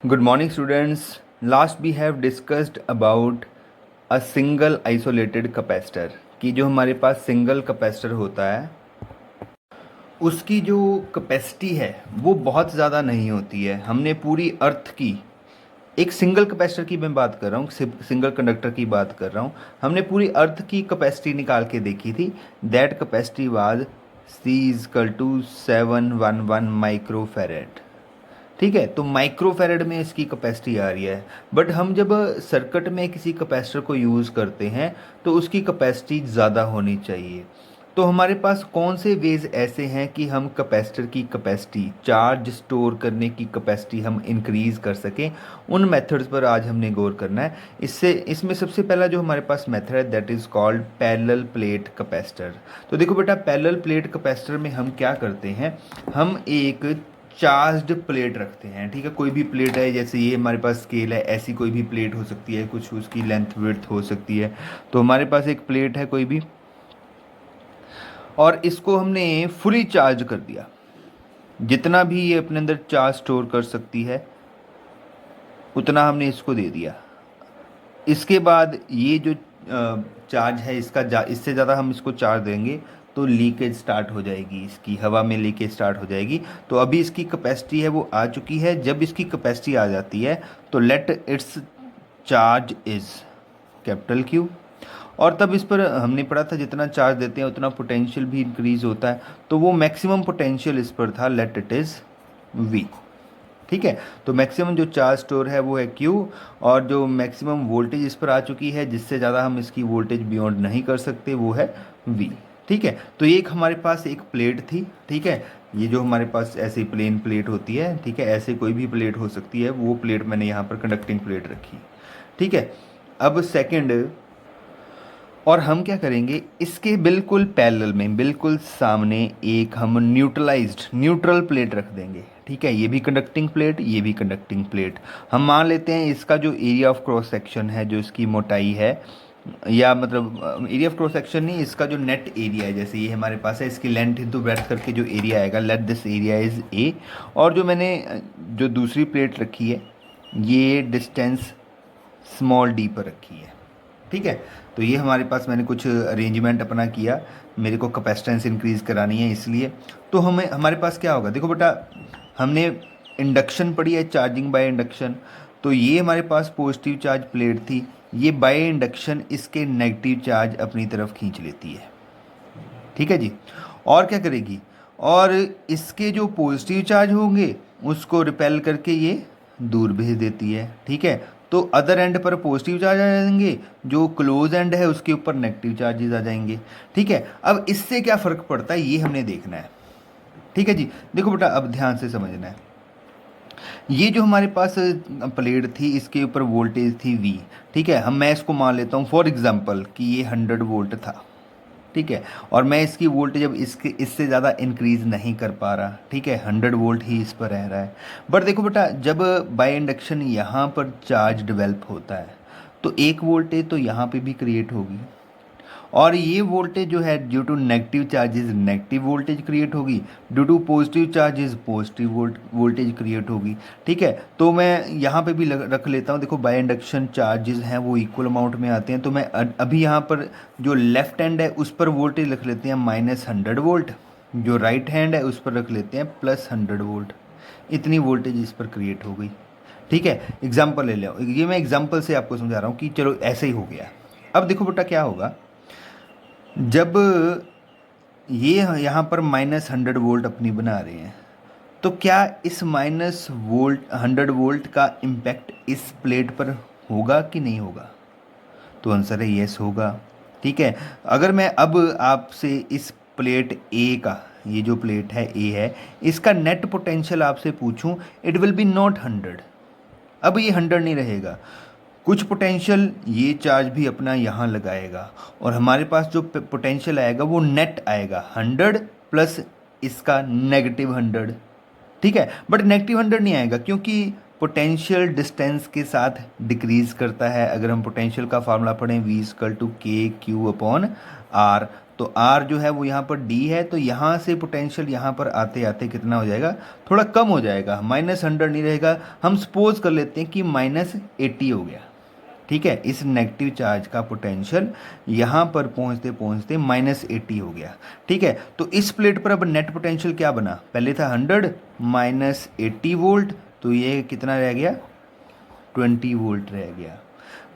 Good morning, students. Last we have discussed about a single isolated capacitor कि जो हमारे पास single capacitor होता है उसकी जो कैपेसिटी है वो बहुत ज़्यादा नहीं होती है। हमने पूरी अर्थ की एक सिंगल कैपेसिटर की मैं बात कर रहा हूँ, सिंगल कंडक्टर की बात कर रहा हूँ। हमने पूरी अर्थ की कैपेसिटी निकाल के देखी थी। That capacity was C = 711 microfarad. ठीक है, तो माइक्रोफेरेड में इसकी कैपेसिटी आ रही है। बट हम जब सर्किट में किसी कैपेसिटर को यूज़ करते हैं तो उसकी कैपेसिटी ज़्यादा होनी चाहिए। तो हमारे पास कौन से वेज ऐसे हैं कि हम कैपेसिटर की कैपेसिटी, चार्ज स्टोर करने की कैपेसिटी हम इंक्रीज़ कर सकें, उन मेथड्स पर आज हमने गौर करना है। इसमें सबसे पहला जो हमारे पास मेथड है that is called parallel plate capacitor. तो देखो बेटा, पैरेलल प्लेट कैपेसिटर में हम क्या करते हैं, हम एक चार्ज्ड प्लेट रखते हैं। ठीक है, कोई भी प्लेट है, जैसे ये हमारे पास स्केल है, ऐसी कोई भी प्लेट हो सकती है, कुछ उसकी लेंथ विड्थ हो सकती है। तो हमारे पास एक प्लेट है कोई भी, और इसको हमने फुली चार्ज कर दिया। जितना भी ये अपने अंदर चार्ज स्टोर कर सकती है उतना हमने इसको दे दिया। इसके बाद ये जो चार्ज है इसका इससे ज़्यादा हम इसको चार्ज देंगे तो लीकेज स्टार्ट हो जाएगी, इसकी हवा में लीकेज स्टार्ट हो जाएगी। तो अभी इसकी कैपेसिटी है वो आ चुकी है। जब इसकी कैपेसिटी आ जाती है तो let its charge is capital Q, और तब इस पर हमने पढ़ा था जितना चार्ज देते हैं उतना पोटेंशियल भी इंक्रीज होता है। तो वो मैक्सिमम पोटेंशियल इस पर था, लेट इट इज़ वी। ठीक है, तो मैक्सिमम जो चार्ज स्टोर है वो है Q, और जो मैक्सिमम वोल्टेज इस पर आ चुकी है जिससे ज़्यादा हम इसकी वोल्टेज बियॉन्ड नहीं कर सकते वो है V। ठीक है, तो ये एक हमारे पास एक प्लेट थी। ठीक है, ये जो हमारे पास ऐसे प्लेन प्लेट होती है, ठीक है, ऐसे कोई भी प्लेट हो सकती है, वो प्लेट मैंने यहाँ पर कंडक्टिंग प्लेट रखी। ठीक है, अब सेकेंड, और हम क्या करेंगे, इसके बिल्कुल पैरेलल में, बिल्कुल सामने एक हम न्यूट्रल प्लेट रख देंगे। ठीक है, ये भी कंडक्टिंग प्लेट, ये भी कंडक्टिंग प्लेट। हम मान लेते हैं इसका जो एरिया ऑफ क्रॉस सेक्शन है, जो इसकी मोटाई है, या मतलब एरिया ऑफ क्रॉस सेक्शन नहीं, इसका जो नेट एरिया है, जैसे ये हमारे पास है, इसकी लेंथ इंटू ब्रेड्थ करके जो एरिया आएगा, let this area is A। और जो मैंने जो दूसरी प्लेट रखी है ये डिस्टेंस स्मॉल d पर रखी है। ठीक है, तो ये हमारे पास मैंने कुछ अरेंजमेंट अपना किया, मेरे को कैपेसिटेंस इंक्रीज़ करानी है इसलिए। तो हमें हमारे पास क्या होगा, देखो बेटा, हमने इंडक्शन पढ़ी है, चार्जिंग बाय इंडक्शन। तो ये हमारे पास पॉजिटिव चार्ज प्लेट थी, ये बाय इंडक्शन इसके नेगेटिव चार्ज अपनी तरफ खींच लेती है। ठीक है जी, और क्या करेगी, और इसके जो पॉजिटिव चार्ज होंगे उसको रिपेल करके ये दूर भेज देती है। ठीक है, तो अदर एंड पर पॉजिटिव चार्ज आ जाएंगे, जो क्लोज एंड है उसके ऊपर नेगेटिव चार्जेस आ जाएंगे। ठीक है, अब इससे क्या फ़र्क पड़ता है ये हमने देखना है। ठीक है जी, देखो बेटा, अब ध्यान से समझना है। ये जो हमारे पास प्लेट थी इसके ऊपर वोल्टेज थी V। ठीक है, मैं इसको मान लेता हूँ फॉर एग्जांपल कि ये 100 वोल्ट था। ठीक है, और मैं इसकी वोल्टेज अब इससे ज़्यादा इंक्रीज़ नहीं कर पा रहा। ठीक है, 100 वोल्ट ही इस पर रह रहा है। बट देखो बेटा, जब बाय इंडक्शन यहाँ पर चार्ज डेवलप होता है तो एक वोल्टेज तो यहाँ पे भी क्रिएट होगी, और ये वोल्टेज जो है due to negative charges negative voltage create होगी, due to positive charges positive voltage create होगी। ठीक है, तो मैं यहाँ पे भी रख लेता हूँ। देखो, बाय इंडक्शन चार्जेस हैं वो इक्वल अमाउंट में आते हैं, तो मैं अभी यहाँ पर जो लेफ्ट हैंड है उस पर वोल्टेज रख लेते हैं -100 वोल्ट, जो राइट हैंड है उस पर रख लेते हैं +100 वोल्ट। इतनी वोल्टेज इस पर क्रिएट हो गई। ठीक है, एग्जाम्पल ले लो, ये मैं एग्जाम्पल से आपको समझा रहा हूँ कि चलो ऐसे ही हो गया। अब देखो बेटा क्या होगा, जब ये यहाँ पर -100 वोल्ट अपनी बना रहे हैं तो क्या इस -100 वोल्ट का इम्पैक्ट इस प्लेट पर होगा कि नहीं होगा? तो आंसर है यस, होगा। ठीक है, अगर मैं अब आपसे इस प्लेट A का, ये जो प्लेट है A है, इसका नेट पोटेंशियल आपसे पूछूं, इट विल बी नॉट 100। अब ये 100 नहीं रहेगा, कुछ पोटेंशियल ये चार्ज भी अपना यहाँ लगाएगा, और हमारे पास जो पोटेंशियल आएगा वो नेट आएगा 100 प्लस इसका -100। ठीक है, बट -100 नहीं आएगा क्योंकि पोटेंशियल डिस्टेंस के साथ डिक्रीज करता है। अगर हम पोटेंशियल का फार्मूला पढ़ें V = K Q/R, तो R जो है वो यहाँ पर D है, तो यहाँ से पोटेंशियल यहाँ पर आते आते कितना हो जाएगा, थोड़ा कम हो जाएगा, -100 नहीं रहेगा। हम सपोज कर लेते हैं कि -80 हो गया, ठीक है। इस नेगेटिव चार्ज का पोटेंशियल यहाँ पर पहुँचते पहुँचते -80 हो गया, ठीक है। तो इस प्लेट पर अब नेट पोटेंशियल क्या बना, पहले था 100 -80 वोल्ट, तो ये कितना रह गया, 20 वोल्ट रह गया।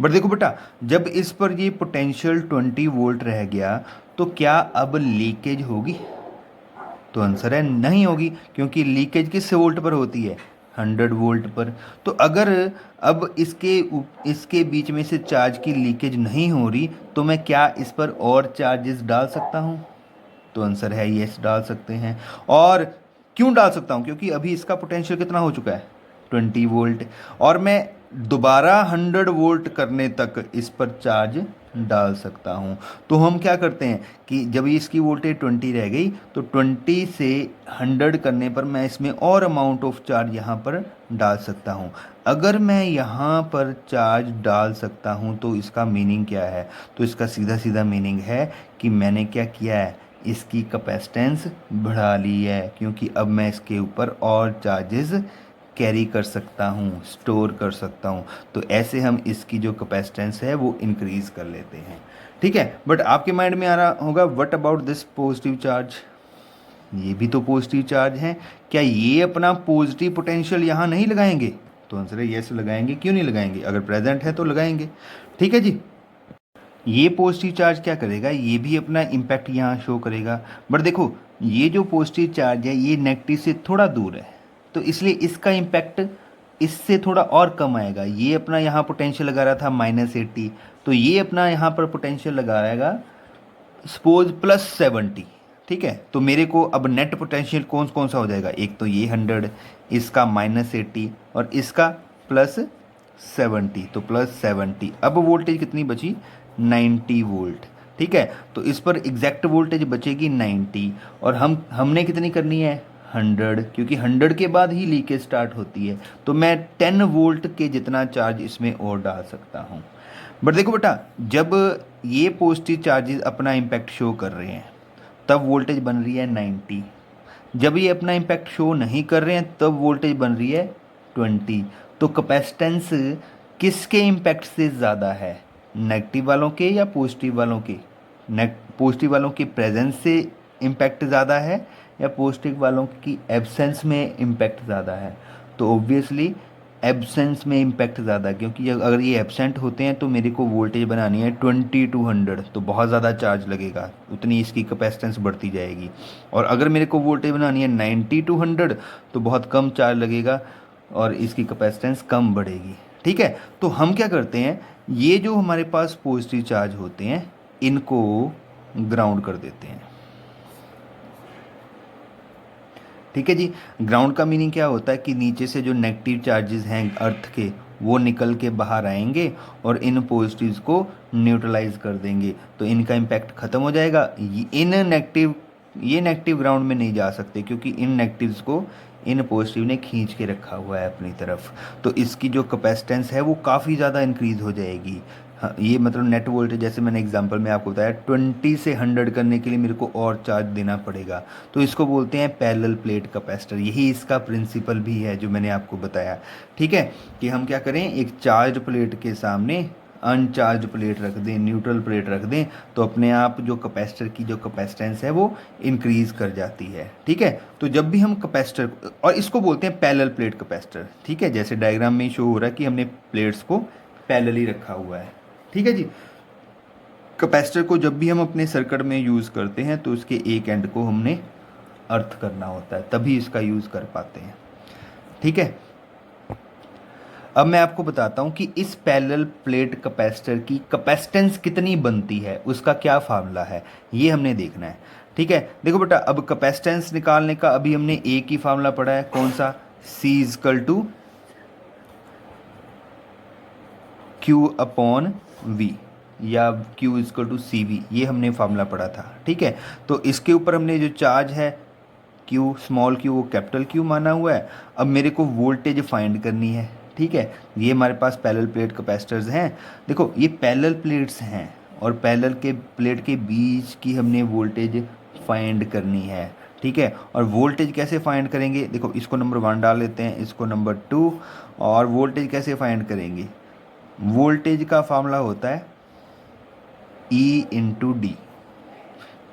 बट देखो बेटा, जब इस पर ये पोटेंशियल 20 वोल्ट रह गया तो क्या अब लीकेज होगी, तो आंसर है नहीं होगी, क्योंकि लीकेज किस वोल्ट पर होती है, 100 वोल्ट पर। तो अगर अब इसके बीच में से चार्ज की लीकेज नहीं हो रही, तो मैं क्या इस पर और चार्जेस डाल सकता हूँ, तो आंसर है यस, डाल सकते हैं। और क्यों डाल सकता हूँ, क्योंकि अभी इसका पोटेंशियल कितना हो चुका है, 20 वोल्ट, और मैं दोबारा 100 वोल्ट करने तक इस पर चार्ज डाल सकता हूँ। तो हम क्या करते हैं कि जब इसकी वोल्टेज 20 रह गई, तो 20 से 100 करने पर मैं इसमें और अमाउंट ऑफ चार्ज यहाँ पर डाल सकता हूँ। अगर मैं यहाँ पर चार्ज डाल सकता हूँ तो इसका मीनिंग क्या है, तो इसका सीधा सीधा मीनिंग है कि मैंने क्या किया है, इसकी कैपेसिटेंस बढ़ा ली है, क्योंकि अब मैं इसके ऊपर और चार्जेस कैरी कर सकता हूँ, स्टोर कर सकता हूँ। तो ऐसे हम इसकी जो कैपेसिटेंस है वो इंक्रीज़ कर लेते हैं, ठीक है। बट आपके माइंड में आ रहा होगा, what about this positive charge, ये भी तो पॉजिटिव चार्ज है, क्या ये अपना पॉजिटिव पोटेंशियल यहाँ नहीं लगाएंगे, तो आंसर है यस लगाएंगे। क्यों नहीं लगाएंगे, अगर प्रेजेंट है तो लगाएंगे, ठीक है जी। ये पॉजिटिव चार्ज क्या करेगा, ये भी अपना इम्पैक्ट यहाँ शो करेगा। बट देखो, ये जो पॉजिटिव चार्ज है ये नेगेटिव से थोड़ा दूर है, तो इसलिए इसका इम्पैक्ट इससे थोड़ा और कम आएगा। ये अपना यहाँ पोटेंशियल लगा रहा था -80, तो ये अपना यहाँ पर पोटेंशियल लगा रहेगा सपोज +70, ठीक है। तो मेरे को अब नेट पोटेंशियल कौन कौन सा हो जाएगा, एक तो ये 100, इसका -80 और इसका +70, तो +70। अब वोल्टेज कितनी बची, 90 वोल्ट, ठीक है। तो इस पर एग्जैक्ट वोल्टेज बचेगी 90, और हमने कितनी करनी है, 100, क्योंकि 100 के बाद ही लीकेज स्टार्ट होती है। तो मैं 10 वोल्ट के जितना चार्ज इसमें और डाल सकता हूँ। बट देखो बेटा, जब ये पॉजिटिव चार्जेस अपना इम्पैक्ट शो कर रहे हैं तब वोल्टेज बन रही है 90, जब ये अपना इम्पैक्ट शो नहीं कर रहे हैं तब वोल्टेज बन रही है 20। तो कैपेसिटेंस किसके इम्पैक्ट से ज़्यादा है, नेगेटिव वालों के या पॉजिटिव वालों के, पॉजिटिव वालों के प्रेजेंस से इम्पैक्ट ज़्यादा है या पॉजिटिव वालों की एब्सेंस में इम्पैक्ट ज़्यादा है, तो ऑब्वियसली एब्सेंस में इम्पैक्ट ज़्यादा, क्योंकि अगर ये एब्सेंट होते हैं तो मेरे को वोल्टेज बनानी है 20 to 100, तो बहुत ज़्यादा चार्ज लगेगा, उतनी इसकी कैपेसिटेंस बढ़ती जाएगी। और अगर मेरे को वोल्टेज बनानी है 90 to 100, तो बहुत कम चार्ज लगेगा और इसकी कैपेसिटेंस कम बढ़ेगी, ठीक है। तो हम क्या करते हैं, ये जो हमारे पास पॉजिटिव चार्ज होते हैं इनको ग्राउंड कर देते हैं, ठीक है जी। ग्राउंड का मीनिंग क्या होता है कि नीचे से जो नेगेटिव चार्जेस हैं अर्थ के वो निकल के बाहर आएंगे और इन पॉजिटिव्स को न्यूट्रलाइज कर देंगे, तो इनका इम्पैक्ट ख़त्म हो जाएगा। ये नेगेटिव ग्राउंड में नहीं जा सकते, क्योंकि इन नेगेटिव्स को इन पॉजिटिव ने खींच के रखा हुआ है अपनी तरफ, तो इसकी जो कैपेसिटेंस है वो काफ़ी ज़्यादा इंक्रीज़ हो जाएगी। हाँ, ये मतलब नेट वोल्टेज, जैसे मैंने एग्जांपल में आपको बताया 20 से 100 करने के लिए मेरे को और चार्ज देना पड़ेगा, तो इसको बोलते हैं पैरेलल प्लेट कैपेसिटर। यही इसका प्रिंसिपल भी है जो मैंने आपको बताया, ठीक है। कि हम क्या करें, एक चार्ज प्लेट के सामने अनचार्ज प्लेट रख दें, न्यूट्रल प्लेट रख दें, तो अपने आप जो कैपेसिटर की जो कैपेसिटेंस है वो इंक्रीज़ कर जाती है, ठीक है। तो जब भी हम कैपेसिटर, और इसको बोलते हैं पैरेलल प्लेट कैपेसिटर, ठीक है, जैसे डायग्राम में शो हो रहा है कि हमने प्लेट्स को पैरेलली रखा हुआ है, ठीक है जी। कैपेसिटर को जब भी हम अपने सर्किट में यूज़ करते हैं तो उसके एक एंड को हमने अर्थ करना होता है, तभी इसका यूज़ कर पाते हैं, ठीक है। अब मैं आपको बताता हूं कि इस पैरेलल प्लेट कैपेसिटर की कैपेसिटेंस कितनी बनती है, उसका क्या फार्मूला है, ये हमने देखना है, ठीक है। देखो बेटा, अब कैपेसिटेंस निकालने का अभी हमने एक ही फार्मूला पढ़ा है, कौन सा, C = Q/V या Q = CV, ये हमने फार्मूला पढ़ा था, ठीक है। तो इसके ऊपर हमने जो चार्ज है Q, स्मॉल q, वो कैपिटल Q माना हुआ है। अब मेरे को वोल्टेज फाइंड करनी है, ठीक है। ये हमारे पास पैरेलल प्लेट कैपेसिटर्स हैं, देखो ये पैरेलल प्लेट्स हैं और पैरेलल के प्लेट के बीच की हमने वोल्टेज फाइंड करनी है। ठीक है, और वोल्टेज कैसे फाइंड करेंगे, देखो इसको नंबर 1 डाल लेते हैं, इसको नंबर 2। और वोल्टेज कैसे फाइंड करेंगे, वोल्टेज का फार्मूला होता है E into D,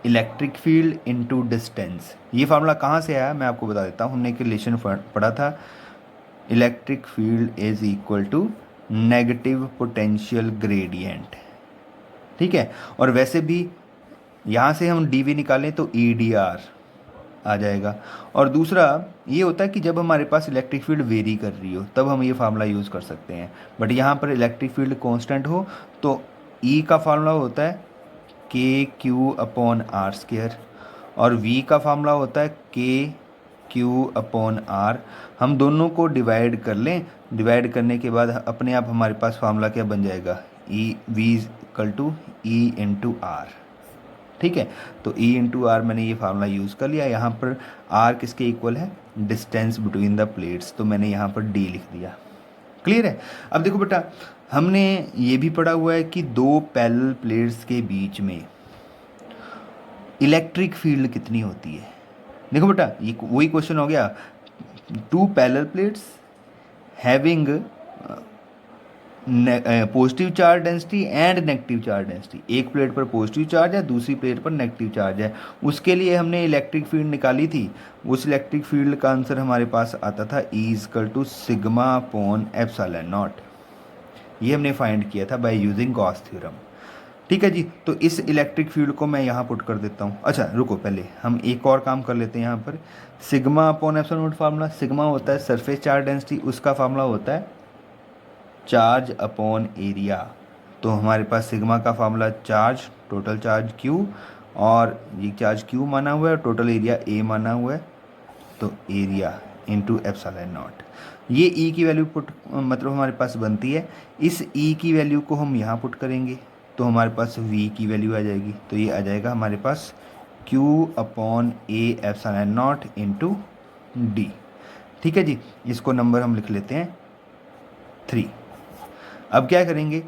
electric field into distance. ये फार्मूला कहाँ से आया मैं आपको बता देता हूँ, हमने एक रिलेशन पढ़ा था, electric field is equal to negative potential gradient. ठीक है, और वैसे भी यहाँ से हम डी वी निकालें तो ई डी आर आ जाएगा। और दूसरा ये होता है कि जब हमारे पास इलेक्ट्रिक फील्ड वेरी कर रही हो तब हम ये फार्मूला यूज़ कर सकते हैं, बट यहाँ पर इलेक्ट्रिक फील्ड कांस्टेंट हो तो ई का फार्मूला होता है के क्यू अपॉन आर स्क्वायर, और वी का फार्मूला होता है के क्यू अपॉन आर। हम दोनों को डिवाइड कर लें, डिवाइड करने के बाद अपने आप हमारे पास फार्मूला क्या बन जाएगा, E V equal to E into R. ठीक है, तो E इंटू आर मैंने ये फार्मूला यूज़ कर लिया। यहाँ पर R किसके इक्वल है, डिस्टेंस बिटवीन द प्लेट्स, तो मैंने यहाँ पर D लिख दिया। क्लियर है। अब देखो बेटा, हमने ये भी पढ़ा हुआ है कि दो पैरेलल प्लेट्स के बीच में इलेक्ट्रिक फील्ड कितनी होती है। देखो बेटा, ये वही क्वेश्चन हो गया, two parallel plates having positive charge density and negative charge density. एक प्लेट पर पॉजिटिव चार्ज है, दूसरी प्लेट पर नेगेटिव चार्ज है, उसके लिए हमने इलेक्ट्रिक फील्ड निकाली थी। उस इलेक्ट्रिक फील्ड का आंसर हमारे पास आता था E equal to sigma upon epsilon not. ये हमने फाइंड किया था बाय यूजिंग गॉस थ्योरम। ठीक है जी, तो इस इलेक्ट्रिक फील्ड को मैं यहाँ पुट कर देता हूँ। अच्छा रुको, पहले हम एक और काम कर लेते हैं। यहाँ पर sigma upon epsilon not formula, sigma होता है सरफेस चार्ज डेंसिटी, उसका फार्मूला होता है चार्ज अपॉन एरिया। तो हमारे पास सिग्मा का formula charge, total charge Q, और ये चार्ज Q माना हुआ है, टोटल एरिया A माना हुआ है, तो एरिया इंटू एप्सिलॉन नॉट। ये E की वैल्यू पुट मतलब हमारे पास बनती है। इस E की वैल्यू को हम यहाँ पुट करेंगे तो हमारे पास V की वैल्यू आ जाएगी, तो ये आ जाएगा हमारे पास Q upon A epsilon not into D। ठीक है जी, इसको नंबर हम लिख लेते हैं 3। अब क्या करेंगे,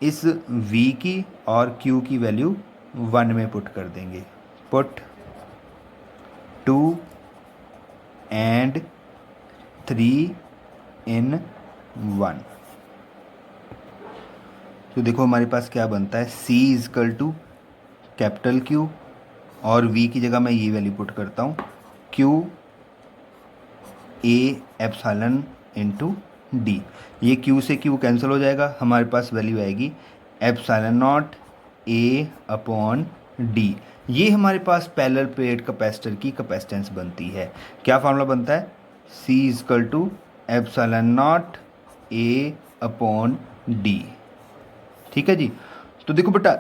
इस V की और Q की वैल्यू 1 में पुट कर देंगे, पुट 2 एंड 3 इन 1। तो देखो हमारे पास क्या बनता है, C equal to capital Q, और V की जगह मैं ये वैल्यू पुट करता हूँ Q A epsilon into D। ये Q से Q कैंसिल हो जाएगा, हमारे पास वैल्यू आएगी epsilon not A upon D। ये हमारे पास पैरेलल प्लेट कैपेसिटर की कैपेसिटेंस बनती है। क्या फार्मूला बनता है, C equal to epsilon not A upon D। ठीक है जी, तो देखो बेटा,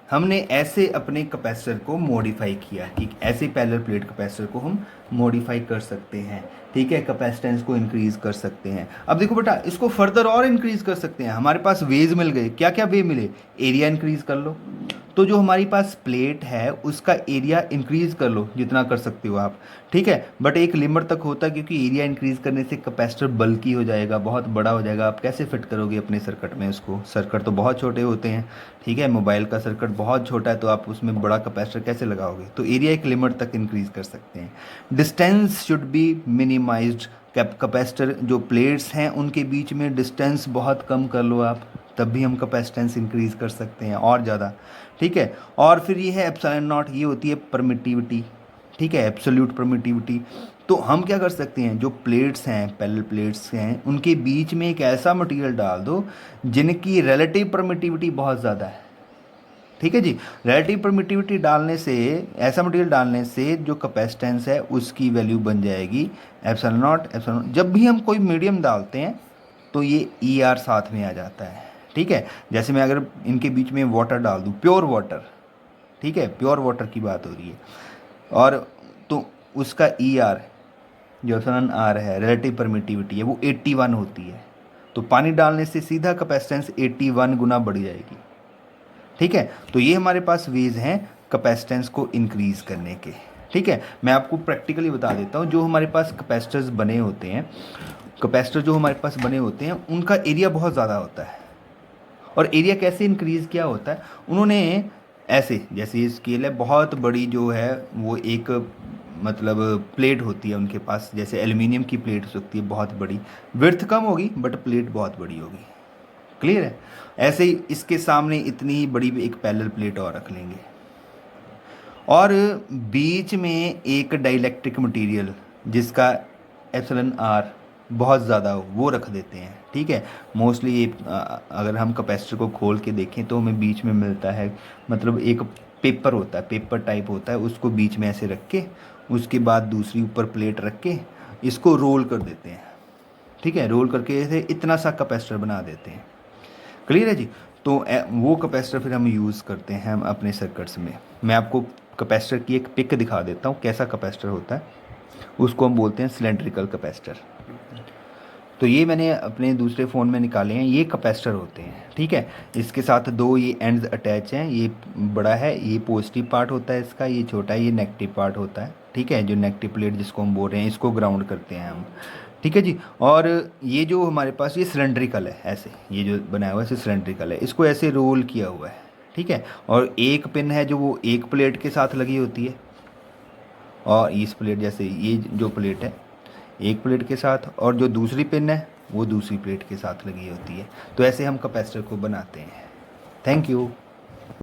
हमने ऐसे अपने कैपेसिटर को मॉडिफाई किया कि ऐसे पैरेलल प्लेट कैपेसिटर को हम मॉडिफाई कर सकते हैं। ठीक है, कैपेसिटेंस को इंक्रीज कर सकते हैं। अब देखो बेटा, इसको फर्दर और इंक्रीज कर सकते हैं। हमारे पास वेज मिल गए, क्या क्या वे मिले, एरिया इंक्रीज कर लो, तो जो हमारी पास प्लेट है उसका एरिया इंक्रीज कर लो जितना कर सकते हो आप। ठीक है, बट एक लिमिट तक होता है, क्योंकि एरिया इंक्रीज करने से कैपेसिटर बल्की हो जाएगा, बहुत बड़ा हो जाएगा। आप कैसे फिट करोगे अपने सर्किट में उसको, सर्किट तो बहुत छोटे होते हैं। ठीक है, मोबाइल का सर्किट बहुत छोटा है, तो आप उसमें बड़ा कैपेसिटर कैसे लगाओगे। तो एरिया एक लिमिट तक इंक्रीज कर सकते हैं। Distance should be minimised, capacitor जो प्लेट्स हैं उनके बीच में डिस्टेंस बहुत कम कर लो आप, तब भी हम कैपेसिटेंस इंक्रीज कर सकते हैं और ज़्यादा। ठीक है, और फिर ये है एप्सिलॉन नॉट, ये होती है परमिटिविटी। ठीक है, एब्सोल्यूट परमिटिविटी। तो हम क्या कर सकते हैं, जो प्लेट्स हैं, पैरेलल प्लेट्स हैं, उनके बीच में एक ऐसा मटेरियल डाल दो जिनकी रिलेटिव परमिटिविटी बहुत ज़्यादा है। ठीक है जी, रिलेटिव परमिटिविटी डालने से, ऐसा मटेरियल डालने से जो कैपेसिटेंस है उसकी वैल्यू बन जाएगी एप्सिलॉन नॉट। एप्सिलॉन, जब भी हम कोई मीडियम डालते हैं तो ये ER साथ में आ जाता है। ठीक है, जैसे मैं अगर इनके बीच में वाटर डाल दूँ, प्योर वाटर, ठीक है, प्योर वाटर की बात हो रही है, और तो उसका ER जो एप्सिलॉन R है, रिलेटिव परमिटिविटी है, वो 81 होती है। तो पानी डालने से सीधा कैपेसिटेंस 81 गुना बढ़ जाएगी। ठीक है, तो ये हमारे पास वेज हैं कैपेसिटेंस को इंक्रीज करने के। ठीक है, मैं आपको प्रैक्टिकली बता देता हूँ, जो हमारे पास कैपेसिटर्स बने होते हैं, कैपेसिटर जो हमारे पास बने होते हैं उनका एरिया बहुत ज़्यादा होता है, और एरिया कैसे इंक्रीज़ किया होता है उन्होंने, ऐसे जैसे ये स्केल है बहुत बड़ी जो है वो एक मतलब प्लेट होती है उनके पास, जैसे एल्युमिनियम की प्लेट हो सकती है बहुत बड़ी, विड्थ कम होगी बट प्लेट बहुत बड़ी होगी। क्लियर है? ऐसे ही इसके सामने इतनी बड़ी एक पैरेलल प्लेट और रख लेंगे, और बीच में एक डाइलेक्ट्रिक मटेरियल जिसका एप्सिलॉन आर बहुत ज़्यादा हो वो रख देते हैं। ठीक है, मोस्टली ये अगर हम कैपेसिटर को खोल के देखें तो हमें बीच में मिलता है, मतलब एक पेपर होता है, पेपर टाइप होता है, उसको बीच में ऐसे रख के उसके बाद दूसरी ऊपर प्लेट रख के इसको रोल कर देते हैं। ठीक है, रोल करके ऐसे इतना सा कैपेसिटर बना देते हैं। क्लियर है जी? तो वो कैपेसिटर फिर हम यूज़ करते हैं हम अपने सर्किट्स में। मैं आपको कैपेसिटर की एक पिक दिखा देता हूँ कैसा कैपेसिटर होता है, उसको हम बोलते हैं सिलेंड्रिकल कैपेसिटर। तो ये मैंने अपने दूसरे फ़ोन में निकाले हैं, ये कैपेसिटर होते हैं। ठीक है, इसके साथ दो ये एंड्स अटैच हैं, ये बड़ा है, ये पॉजिटिव पार्ट होता है इसका, ये छोटा है, ये नेगेटिव पार्ट होता है। ठीक है, जो नेगेटिव प्लेट जिसको हम बोल रहे हैं, इसको ग्राउंड करते हैं हम। ठीक है जी, और ये जो हमारे पास ये सिलेंड्रिकल है, ऐसे ये जो बनाया हुआ है इसे सिलेंड्रिकल है, इसको ऐसे रोल किया हुआ है। ठीक है, और एक पिन है जो वो एक प्लेट के साथ लगी होती है, और इस प्लेट जैसे ये जो प्लेट है एक प्लेट के साथ, और जो दूसरी पिन है वो दूसरी प्लेट के साथ लगी होती है। तो ऐसे हम कैपेसिटर को बनाते हैं। Thank you.